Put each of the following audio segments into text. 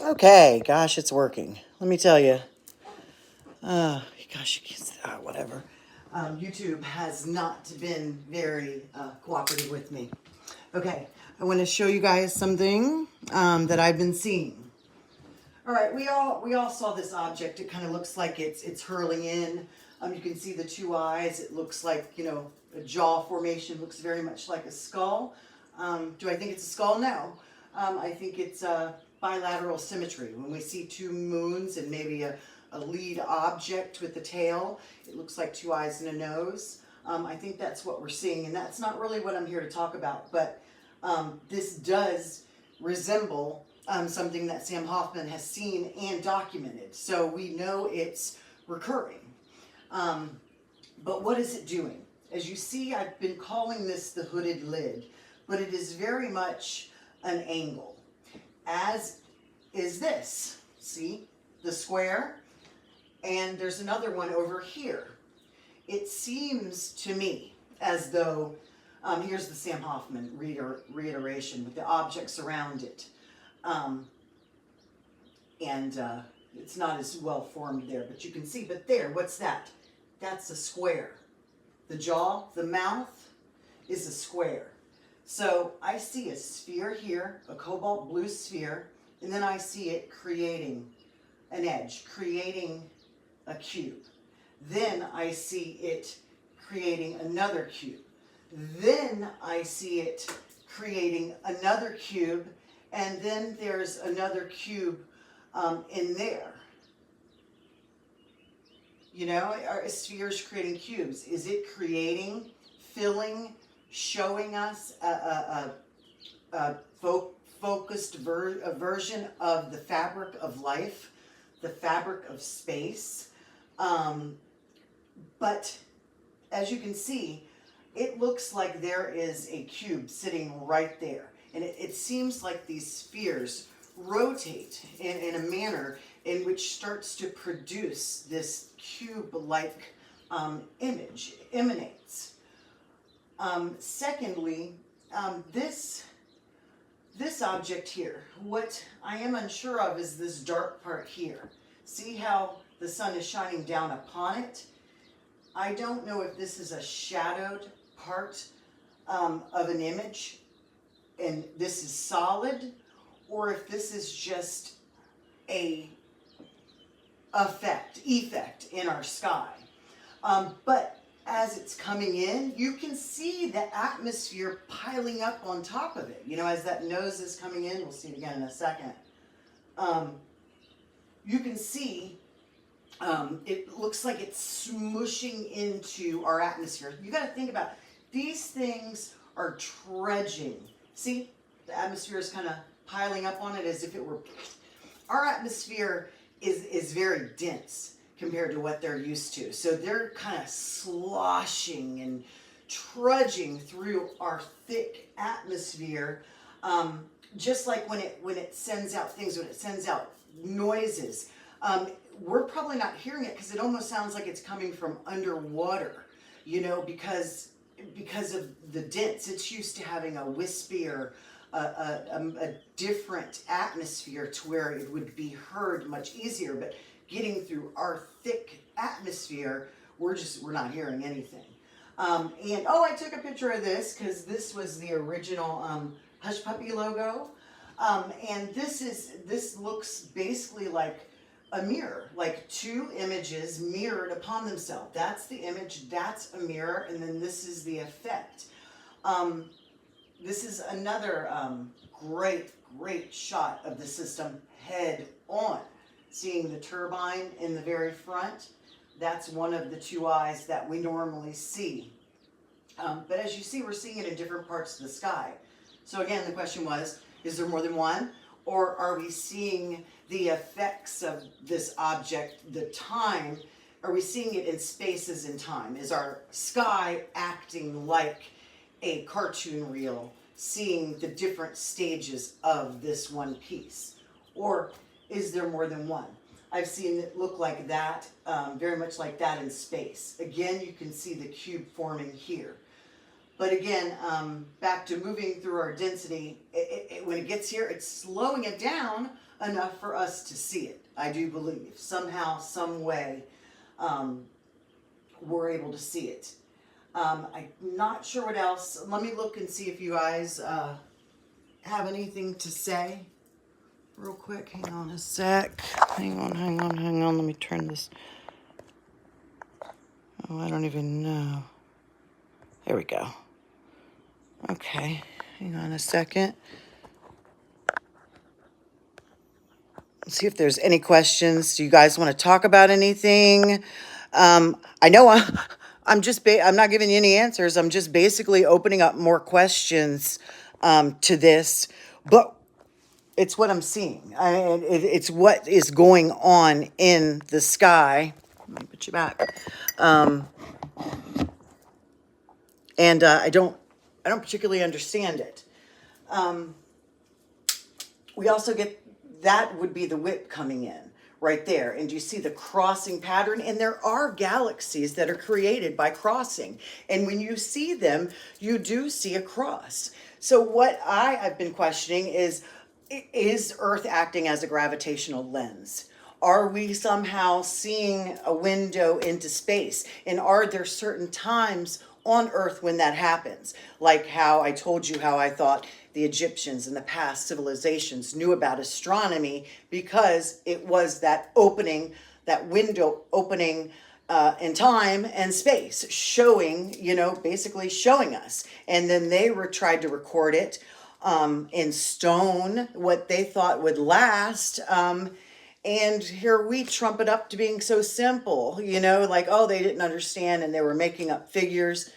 Okay, gosh, it's working. Let me tell you. Gosh, whatever. YouTube has not been very cooperative with me. Okay, I want to show you guys something that I've been seeing. All right, we all saw this object. It kind of looks like it's hurling in. You can see the two eyes. It looks like, you know, a jaw formation. Looks very much like a skull. Do I think it's a skull? No. I think it's bilateral symmetry. When we see two moons and maybe a lead object with the tail, it looks like two eyes and a nose. I think that's what we're seeing, and that's not really what I'm here to talk about, but this does resemble something that Sam Hoffman has seen and documented. So we know it's recurring. But what is it doing? As you see, I've been calling this the hooded lid, but it is very much an angle, as is this. See the square? And there's another one over here. It seems to me as though, here's the Sam Hoffman reiteration with the objects around it. It's not as well formed there, but you can see, but there, what's that? That's a square. The jaw, the mouth is a square. So I see a sphere here, a cobalt blue sphere, and then I see it creating an edge, creating a cube. Then I see it creating another cube. Then I see it creating another cube, and then there's another cube in there. You know, are spheres creating cubes? Is it creating, filling, showing us a focused version of the fabric of life, the fabric of space? But as you can see, it looks like there is a cube sitting right there. And it seems like these spheres rotate in a manner in which starts to produce this cube-like image, emanates. Secondly, this object here, what I am unsure of is this dark part here. See how the sun is shining down upon it? I don't know if this is a shadowed part of an image and this is solid, or if this is just a effect in our sky. But as it's coming in, you can see the atmosphere piling up on top of it. You know, as that nose is coming in, we'll see it again in a second. You can see it looks like it's smushing into our atmosphere. You got to think about it. These things are trudging. See, the atmosphere is kind of piling up on it as if it were. Our atmosphere is very dense compared to what they're used to. So they're kind of sloshing and trudging through our thick atmosphere, just like when it sends out things, when it sends out noises. We're probably not hearing it because it almost sounds like it's coming from underwater, you know, because of the dense. It's used to having a wispier, a different atmosphere to where it would be heard much easier. But getting through our thick atmosphere, we're not hearing anything. And I took a picture of this because this was the original Hush Puppy logo. And this looks basically like a mirror, like two images mirrored upon themselves. That's the image, that's a mirror, and then this is the effect. This is another great shot of the system head on. Seeing the turbine in the very front, that's one of the two eyes that we normally see. But as you see, we're seeing it in different parts of the sky. So again, the question was, is there more than one? Or are we seeing the effects of this object, the time, are we seeing it in spaces in time? Is our sky acting like a cartoon reel, seeing the different stages of this one piece? Or is there more than one? I've seen it look like that, very much like that in space. Again, you can see the cube forming here. But again, back to moving through our density, when it gets here, it's slowing it down enough for us to see it. I do believe somehow, some way, we're able to see it. I'm not sure what else. Let me look and see if you guys have anything to say real quick. Hang on a sec. Hang on. Let me turn this. Oh, I don't even know. There we go. Okay. Hang on a second. Let's see if there's any questions. Do you guys want to talk about anything? I know I'm not giving you any answers. I'm just basically opening up more questions to this, but it's what I'm seeing. It's what is going on in the sky. Let me put you back. And I don't particularly understand it. We also get, that would be the whip coming in right there. And you see the crossing pattern, and there are galaxies that are created by crossing. And when you see them, you do see a cross. So what I've been questioning is Earth acting as a gravitational lens? Are we somehow seeing a window into space? And are there certain times on Earth when that happens? Like how I told you how I thought the Egyptians and the past civilizations knew about astronomy because it was that opening, that window opening in time and space, showing, basically showing us. And then they tried to record it in stone, what they thought would last. And here we trump it up to being so simple, like, oh, they didn't understand and they were making up figures. I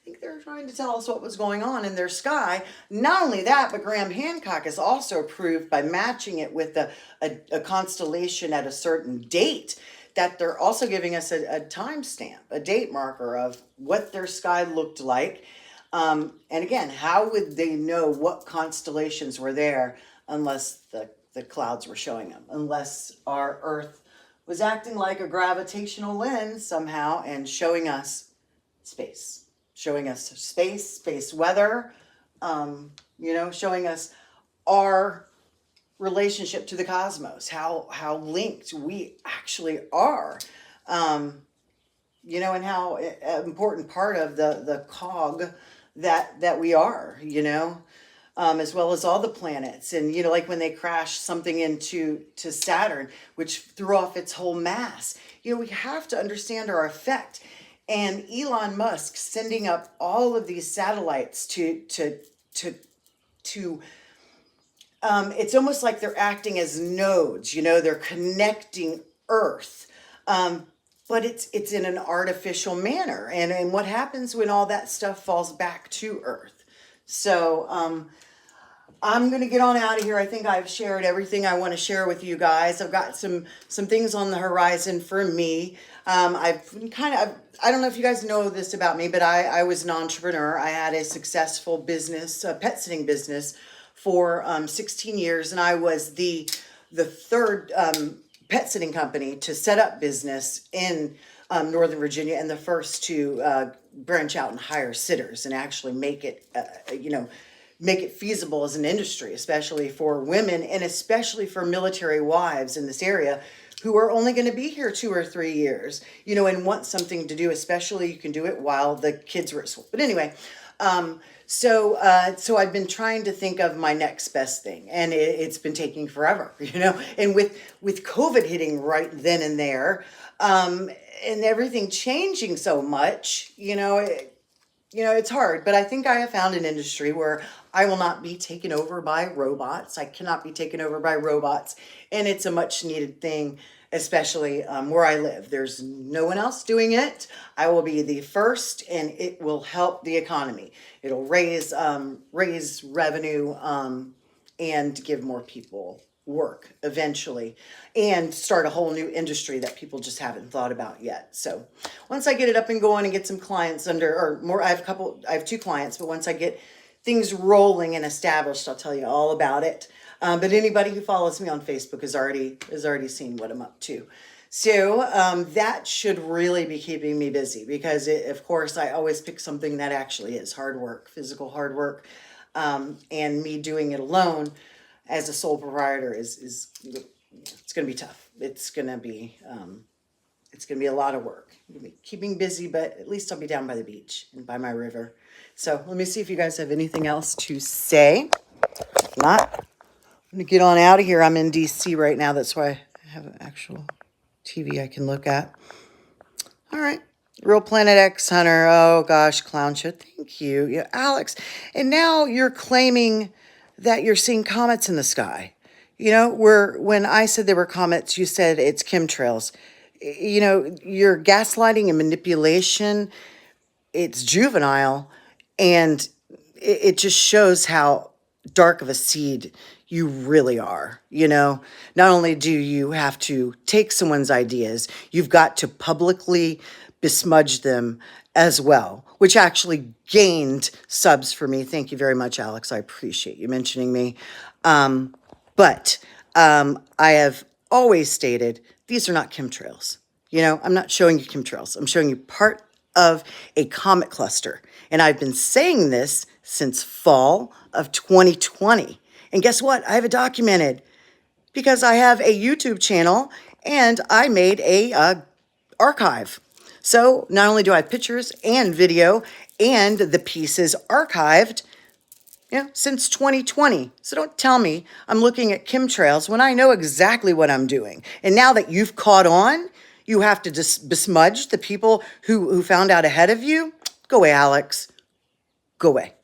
think they're trying to tell us what was going on in their sky. Not only that, but Graham Hancock has also proved by matching it with a constellation at a certain date that they're also giving us a timestamp, a date marker of what their sky looked like. And again, how would they know what constellations were there unless the clouds were showing them, unless our Earth was acting like a gravitational lens somehow and showing us space weather, showing us our relationship to the cosmos, how linked we actually are, and how important part of the cog that we are, as well as all the planets. And, like when they crashed something into Saturn, which threw off its whole mass, we have to understand our effect. And Elon Musk sending up all of these satellites to it's almost like they're acting as nodes, they're connecting Earth. But it's in an artificial manner. And what happens when all that stuff falls back to Earth? So I'm going to get on out of here. I think I've shared everything I want to share with you guys. I've got some things on the horizon for me. I don't know if you guys know this about me, but I was an entrepreneur. I had a successful business, a pet sitting business for 16 years. And I was the third pet sitting company to set up business in Northern Virginia, and the first to branch out and hire sitters and actually make it, make it feasible as an industry, especially for women and especially for military wives in this area who are only going to be here 2 or 3 years, and want something to do, especially you can do it while the kids are at school. But anyway, so I've been trying to think of my next best thing, and it's been taking forever, and with COVID hitting right then and there, and everything changing so much, it's hard, but I think I have found an industry where I will not be taken over by robots. I cannot be taken over by robots, and it's a much needed thing, especially where I live. There's no one else doing it. I will be the first, and it will help the economy. It'll raise revenue and give more people work eventually, and start a whole new industry that people just haven't thought about yet. So once I get it up and going and get some clients I have 2 clients, but once I get things rolling and established, I'll tell you all about it. But anybody who follows me on Facebook has already seen what I'm up to. So that should really be keeping me busy because of course I always pick something that actually is hard work, physical hard work, and me doing it alone as a sole proprietor is it's going to be tough. It's going to be a lot of work. I'm gonna be keeping busy, but at least I'll be down by the beach and by my river. So let me see if you guys have anything else to say. If not, I'm gonna get on out of here. I'm in DC right now. That's why I have an actual TV I can look at. All right. Real Planet X Hunter. Oh gosh, Clown Show. Thank you. Yeah, Alex. And now you're claiming that you're seeing comets in the sky. You know, when I said there were comets, you said it's chemtrails. You know, your gaslighting and manipulation, it's juvenile, and it just shows how dark of a seed you really are. You know, not only do you have to take someone's ideas, you've got to publicly besmudge them as well, which actually gained subs for me. Thank you very much, Alex. I appreciate you mentioning me. But I have always stated these are not chemtrails. You know, I'm not showing you chemtrails. I'm showing you part of a comet cluster. And I've been saying this since fall of 2020. And guess what? I have it documented because I have a YouTube channel and I made a archive. So not only do I have pictures and video and the pieces archived, since 2020. So don't tell me I'm looking at chemtrails when I know exactly what I'm doing. And now that you've caught on, you have to just besmudge the people who found out ahead of you. Go away, Alex. Go away.